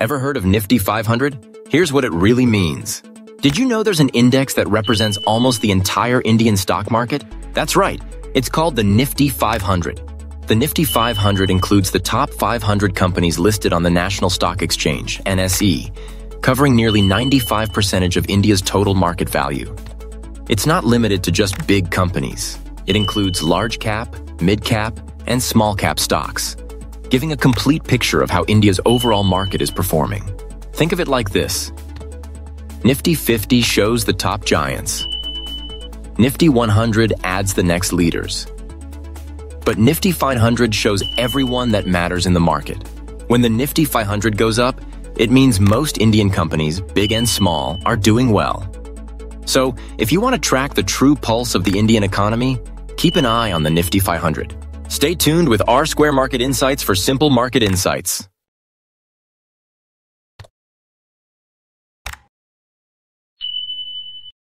Ever heard of Nifty 500? Here's what it really means. Did you know there's an index that represents almost the entire Indian stock market? That's right. It's called the Nifty 500. The Nifty 500 includes the top 500 companies listed on the National Stock Exchange, NSE, covering nearly 95% of India's total market value. It's not limited to just big companies. It includes large cap, mid cap, and small cap stocks, giving a complete picture of how India's overall market is performing. Think of it like this. Nifty 50 shows the top giants. Nifty 100 adds the next leaders. But Nifty 500 shows everyone that matters in the market. When the Nifty 500 goes up, it means most Indian companies, big and small, are doing well. So, if you want to track the true pulse of the Indian economy, keep an eye on the Nifty 500. Stay tuned with R Square Market Insights for simple market insights.